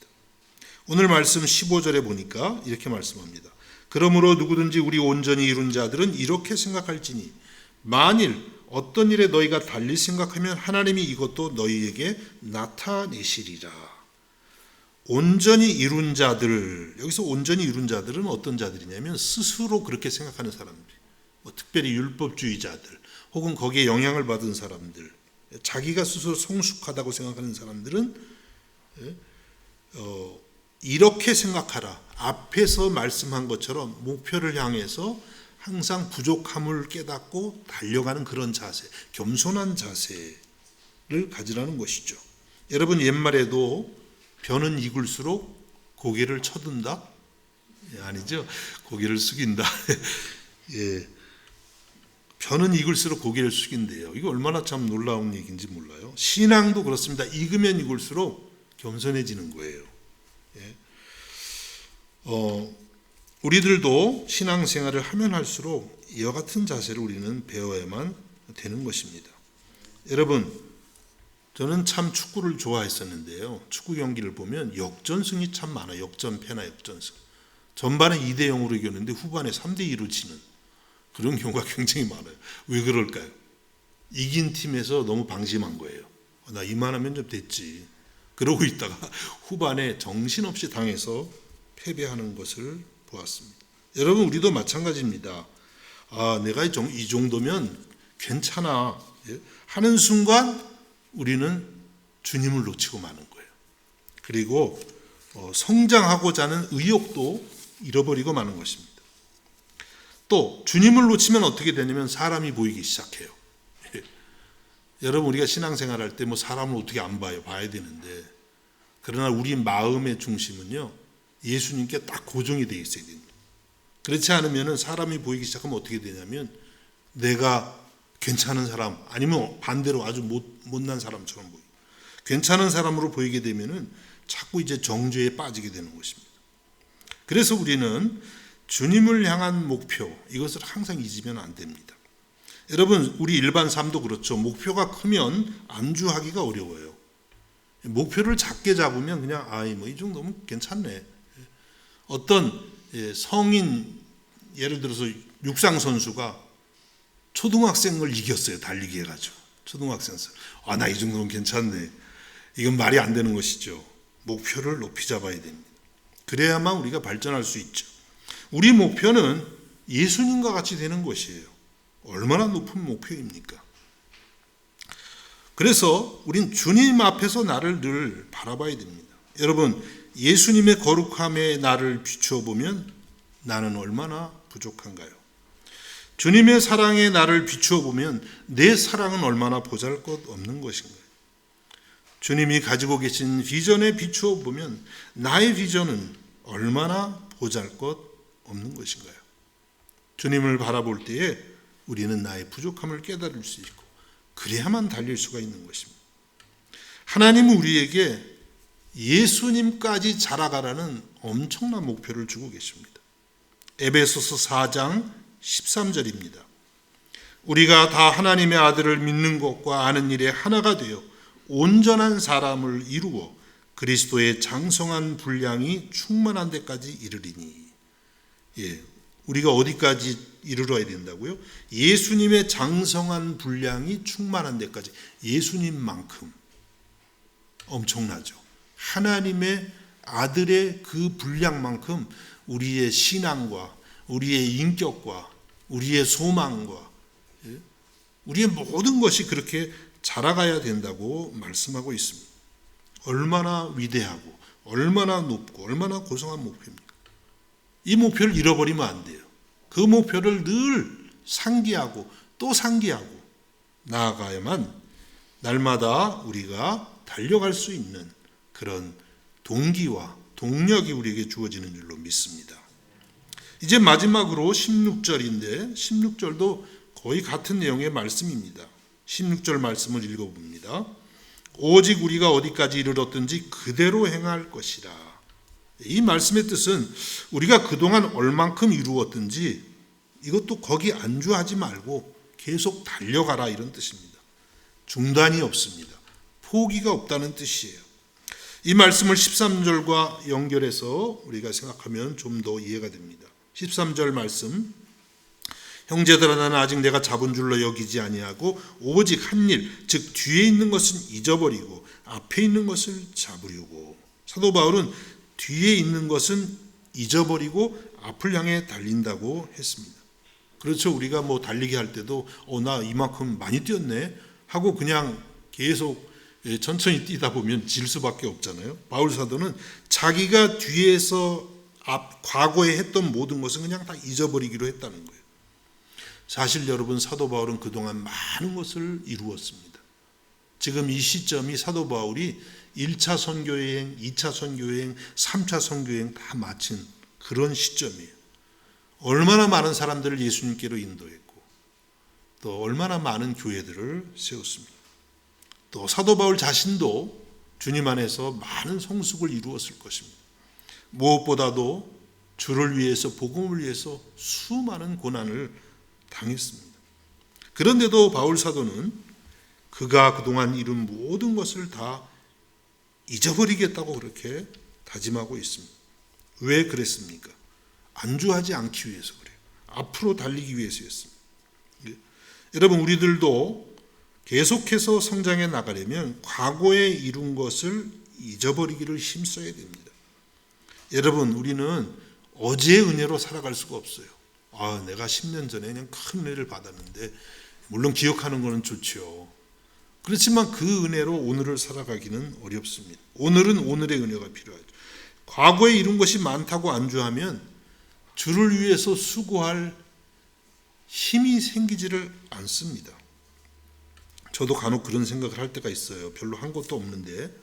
오늘 말씀 15절에 보니까 이렇게 말씀합니다. 그러므로 누구든지 우리 온전히 이룬 자들은 이렇게 생각할지니 만일 어떤 일에 너희가 달리 생각하면 하나님이 이것도 너희에게 나타내시리라. 온전히 이룬 자들, 여기서 온전히 이룬 자들은 어떤 자들이냐면 스스로 그렇게 생각하는 사람들, 특별히 율법주의자들 혹은 거기에 영향을 받은 사람들, 자기가 스스로 성숙하다고 생각하는 사람들은 이렇게 생각하라. 앞에서 말씀한 것처럼 목표를 향해서 항상 부족함을 깨닫고 달려가는 그런 자세, 겸손한 자세를 가지라는 것이죠. 여러분, 옛말에도 벼는 익을수록 고개를 쳐든다? 아니죠. 고개를 숙인다. 벼는 익을수록 고개를 숙인대요. 이거 얼마나 참 놀라운 얘기인지 몰라요. 신앙도 그렇습니다. 익으면 익을수록 겸손해지는 거예요. 우리들도 신앙생활을 하면 할수록 이와 같은 자세를 우리는 배워야만 되는 것입니다. 여러분, 저는 참 축구를 좋아했었는데요. 축구 경기를 보면 역전승이 참 많아요. 역전패나 역전승. 전반에 2대0으로 이겼는데 후반에 3대2로 지는 그런 경우가 굉장히 많아요. 왜 그럴까요? 이긴 팀에서 너무 방심한 거예요. 나 이만하면 좀 됐지. 그러고 있다가 후반에 정신없이 당해서 패배하는 것을 보았습니다. 여러분, 우리도 마찬가지입니다. 내가 이 정도면 괜찮아 하는 순간 우리는 주님을 놓치고 마는 거예요. 그리고 성장하고자 하는 의욕도 잃어버리고 마는 것입니다. 또 주님을 놓치면 어떻게 되냐면 사람이 보이기 시작해요. 여러분, 우리가 신앙생활 할 때 사람을 어떻게 안 봐요? 봐야 되는데, 그러나 우리 마음의 중심은요 예수님께 딱 고정이 되어 있어야 됩니다. 그렇지 않으면 사람이 보이기 시작하면 어떻게 되냐면 내가 괜찮은 사람, 아니면 반대로 아주 못난 사람처럼 보이고, 괜찮은 사람으로 보이게 되면은 자꾸 이제 정죄에 빠지게 되는 것입니다. 그래서 우리는 주님을 향한 목표, 이것을 항상 잊으면 안 됩니다. 여러분, 우리 일반 삶도 그렇죠. 목표가 크면 안주하기가 어려워요. 목표를 작게 잡으면 그냥 이 정도면 괜찮네. 어떤 성인, 예를 들어서 육상 선수가 초등학생을 이겼어요. 달리기 해가지고. 초등학생을. 나 이 정도면 괜찮네. 이건 말이 안 되는 것이죠. 목표를 높이 잡아야 됩니다. 그래야만 우리가 발전할 수 있죠. 우리 목표는 예수님과 같이 되는 것이에요. 얼마나 높은 목표입니까? 그래서 우린 주님 앞에서 나를 늘 바라봐야 됩니다. 여러분, 예수님의 거룩함에 나를 비추어 보면 나는 얼마나 부족한가요? 주님의 사랑에 나를 비추어 보면 내 사랑은 얼마나 보잘것없는 것인가요? 주님이 가지고 계신 비전에 비추어 보면 나의 비전은 얼마나 보잘것없는 것인가요? 주님을 바라볼 때에 우리는 나의 부족함을 깨달을 수 있고, 그래야만 달릴 수가 있는 것입니다. 하나님은 우리에게 예수님까지 자라가라는 엄청난 목표를 주고 계십니다. 에베소서 4장 13절입니다. 우리가 다 하나님의 아들을 믿는 것과 아는 일에 하나가 되어 온전한 사람을 이루어 그리스도의 장성한 분량이 충만한 데까지 이르리니. 우리가 어디까지 이르러야 된다고요? 예수님의 장성한 분량이 충만한 데까지. 예수님만큼 엄청나죠. 하나님의 아들의 그 분량만큼 우리의 신앙과 우리의 인격과 우리의 소망과 우리의 모든 것이 그렇게 자라가야 된다고 말씀하고 있습니다. 얼마나 위대하고 얼마나 높고 얼마나 고상한 목표입니까? 이 목표를 잃어버리면 안 돼요. 그 목표를 늘 상기하고 또 상기하고 나아가야만 날마다 우리가 달려갈 수 있는 그런 동기와 동력이 우리에게 주어지는 줄로 믿습니다. 이제 마지막으로 16절인데 16절도 거의 같은 내용의 말씀입니다. 16절 말씀을 읽어봅니다. 오직 우리가 어디까지 이르렀든지 그대로 행할 것이라. 이 말씀의 뜻은 우리가 그동안 얼만큼 이루었든지 이것도 거기 안주하지 말고 계속 달려가라, 이런 뜻입니다. 중단이 없습니다. 포기가 없다는 뜻이에요. 이 말씀을 13절과 연결해서 우리가 생각하면 좀 더 이해가 됩니다. 13절 말씀, 형제들아 나는 아직 내가 잡은 줄로 여기지 아니하고 오직 한 일, 즉 뒤에 있는 것은 잊어버리고 앞에 있는 것을 잡으려고. 사도 바울은 뒤에 있는 것은 잊어버리고 앞을 향해 달린다고 했습니다. 그렇죠. 우리가 달리기 할 때도 나 이만큼 많이 뛰었네 하고 그냥 계속 천천히 뛰다 보면 질 수밖에 없잖아요. 바울 사도는 자기가 뒤에서 과거에 했던 모든 것은 그냥 다 잊어버리기로 했다는 거예요. 사실 여러분, 사도 바울은 그동안 많은 것을 이루었습니다. 지금 이 시점이 사도 바울이 1차 선교여행, 2차 선교여행, 3차 선교여행 다 마친 그런 시점이에요. 얼마나 많은 사람들을 예수님께로 인도했고 또 얼마나 많은 교회들을 세웠습니다. 또 사도 바울 자신도 주님 안에서 많은 성숙을 이루었을 것입니다. 무엇보다도 주를 위해서, 복음을 위해서 수많은 고난을 당했습니다. 그런데도 바울 사도는 그가 그동안 이룬 모든 것을 다 잊어버리겠다고 그렇게 다짐하고 있습니다. 왜 그랬습니까? 안주하지 않기 위해서 그래요. 앞으로 달리기 위해서였습니다. 여러분, 우리들도 계속해서 성장해 나가려면 과거에 이룬 것을 잊어버리기를 힘써야 됩니다. 여러분, 우리는 어제의 은혜로 살아갈 수가 없어요. 내가 10년 전에 그냥 큰 은혜를 받았는데, 물론 기억하는 것은 좋죠. 그렇지만 그 은혜로 오늘을 살아가기는 어렵습니다. 오늘은 오늘의 은혜가 필요하죠. 과거에 이룬 것이 많다고 안주하면 주를 위해서 수고할 힘이 생기지를 않습니다. 저도 간혹 그런 생각을 할 때가 있어요. 별로 한 것도 없는데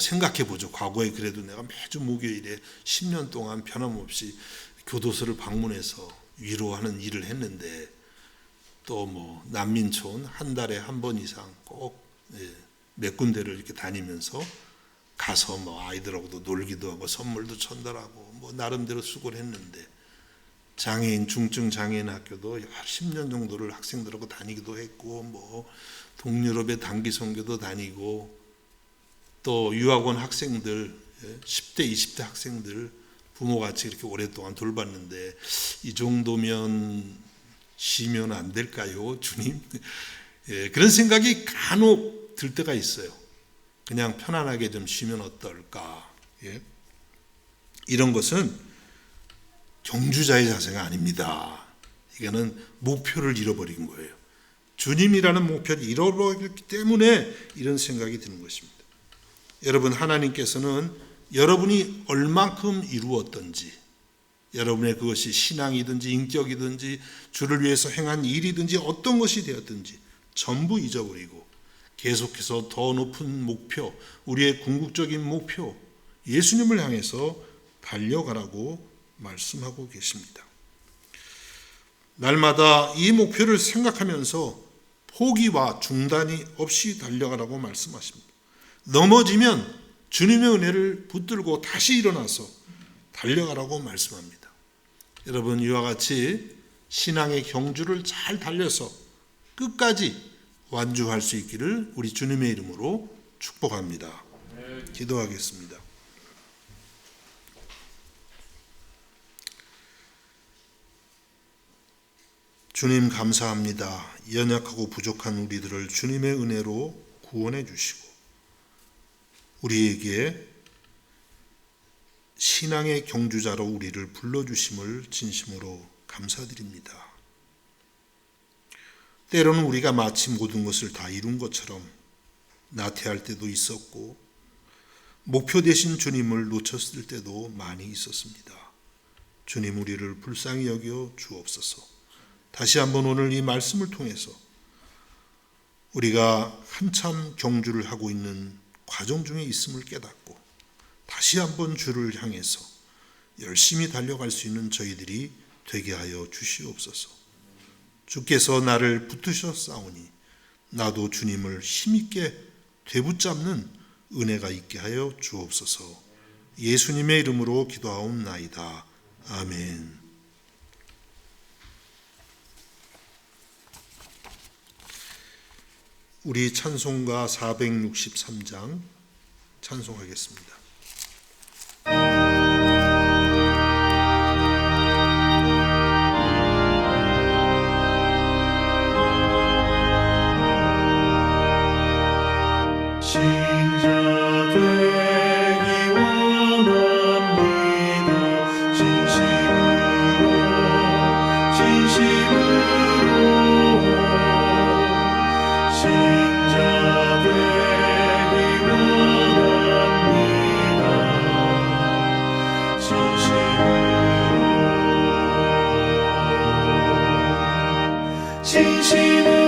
생각해 보죠. 과거에 그래도 내가 매주 목요일에 10년 동안 변함없이 교도소를 방문해서 위로하는 일을 했는데 또 뭐 난민촌 한 달에 한 번 이상 꼭 몇 군데를 이렇게 다니면서 가서 뭐 아이들하고도 놀기도 하고 선물도 전달하고 뭐 나름대로 수고를 했는데, 장애인 중증 장애인 학교도 10년 정도를 학생들하고 다니기도 했고, 뭐 동유럽의 단기 선교도 다니고, 또 유학원 학생들 10대 20대 학생들 부모같이 이렇게 오랫동안 돌봤는데, 이 정도면 쉬면 안 될까요, 주님? 그런 생각이 간혹 들 때가 있어요. 그냥 편안하게 좀 쉬면 어떨까? 이런 것은 경주자의 자세가 아닙니다. 이거는 목표를 잃어버린 거예요. 주님이라는 목표를 잃어버렸기 때문에 이런 생각이 드는 것입니다. 여러분, 하나님께서는 여러분이 얼만큼 이루었던지, 여러분의 그것이 신앙이든지 인격이든지 주를 위해서 행한 일이든지 어떤 것이 되었든지 전부 잊어버리고 계속해서 더 높은 목표, 우리의 궁극적인 목표 예수님을 향해서 달려가라고 말씀하고 계십니다. 날마다 이 목표를 생각하면서 포기와 중단이 없이 달려가라고 말씀하십니다. 넘어지면 주님의 은혜를 붙들고 다시 일어나서 달려가라고 말씀합니다. 여러분, 이와 같이 신앙의 경주를 잘 달려서 끝까지 완주할 수 있기를 우리 주님의 이름으로 축복합니다. 기도하겠습니다. 주님, 감사합니다. 연약하고 부족한 우리들을 주님의 은혜로 구원해 주시고 우리에게 신앙의 경주자로 우리를 불러주심을 진심으로 감사드립니다. 때로는 우리가 마치 모든 것을 다 이룬 것처럼 나태할 때도 있었고 목표 되신 주님을 놓쳤을 때도 많이 있었습니다. 주님, 우리를 불쌍히 여겨 주옵소서. 다시 한번 오늘 이 말씀을 통해서 우리가 한참 경주를 하고 있는 과정 중에 있음을 깨닫고 다시 한번 주를 향해서 열심히 달려갈 수 있는 저희들이 되게 하여 주시옵소서. 주께서 나를 붙드셨사오니 나도 주님을 힘있게 되붙잡는 은혜가 있게 하여 주옵소서. 예수님의 이름으로 기도하옵나이다. 아멘. 우리 찬송가 463장 찬송하겠습니다. 신자 되기 원합니다. 진심으로 신자 되기 원합니다. 진심으로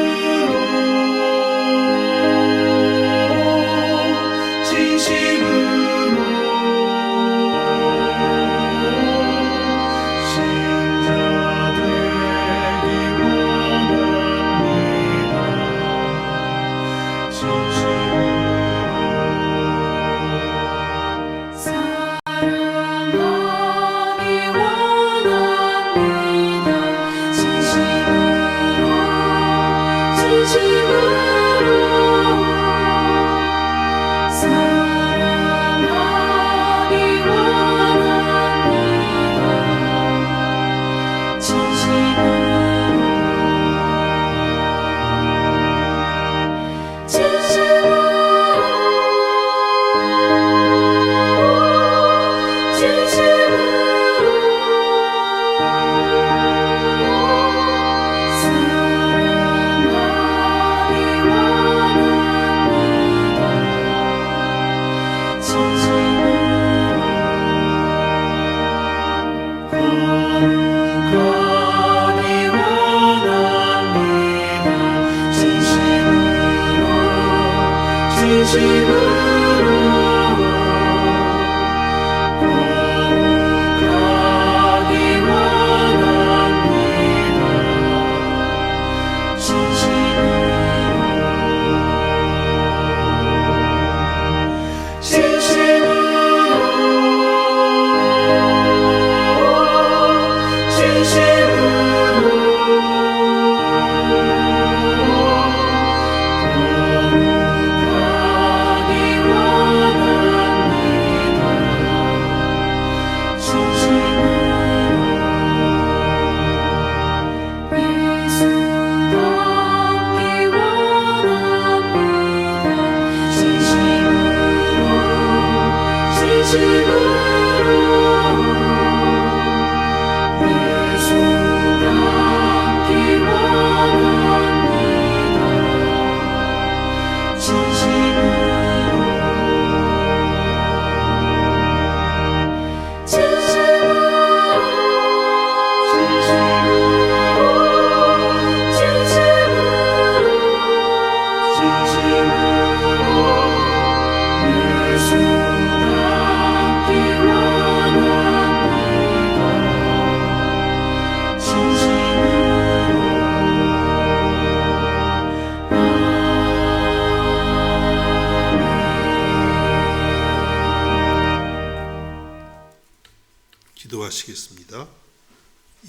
기도하시겠습니다.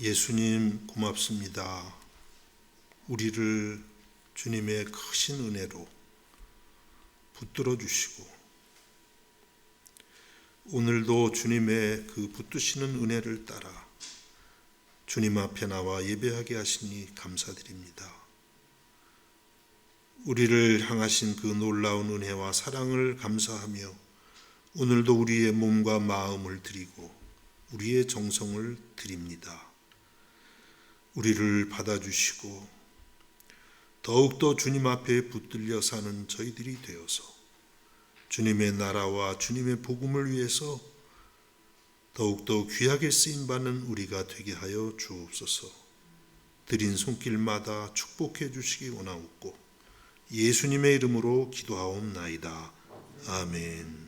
예수님 고맙습니다. 우리를 주님의 크신 은혜로 붙들어 주시고 오늘도 주님의 그 붙드시는 은혜를 따라 주님 앞에 나와 예배하게 하시니 감사드립니다. 우리를 향하신 그 놀라운 은혜와 사랑을 감사하며 오늘도 우리의 몸과 마음을 드리고 우리의 정성을 드립니다. 우리를 받아주시고 더욱더 주님 앞에 붙들려 사는 저희들이 되어서 주님의 나라와 주님의 복음을 위해서 더욱더 귀하게 쓰임받는 우리가 되게 하여 주옵소서. 드린 손길마다 축복해 주시기 원하옵고 예수님의 이름으로 기도하옵나이다. 아멘.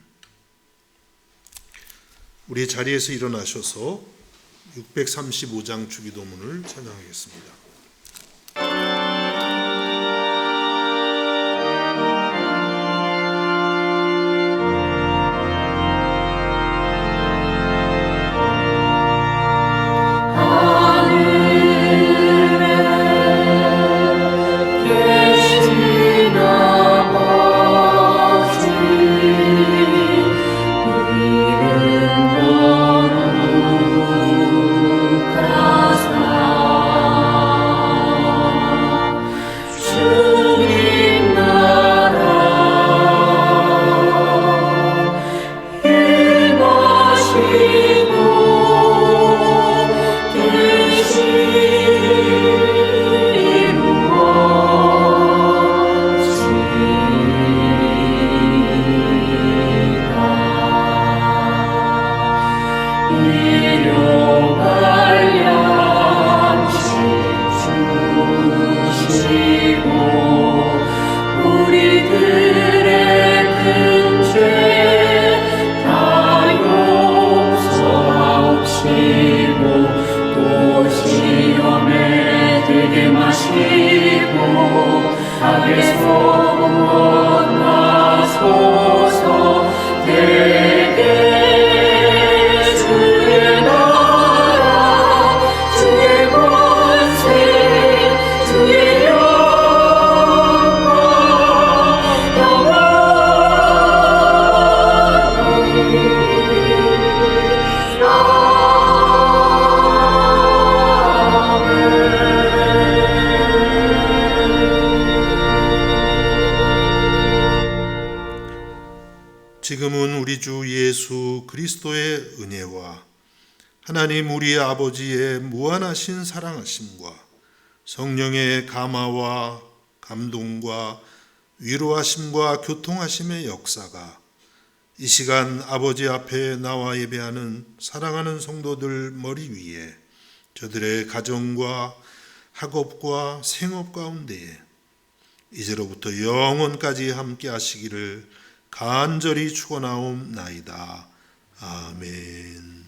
우리 자리에서 일어나셔서 635장 주기도문을 찬양하겠습니다. 지금은 우리 주 예수 그리스도의 은혜와 하나님 우리 아버지의 무한하신 사랑하심과 성령의 감화와 감동과 위로하심과 교통하심의 역사가 이 시간 아버지 앞에 나와 예배하는 사랑하는 성도들 머리 위에 저들의 가정과 학업과 생업 가운데에 이제로부터 영원까지 함께 하시기를 간절히 축원하옵나이다. 아멘.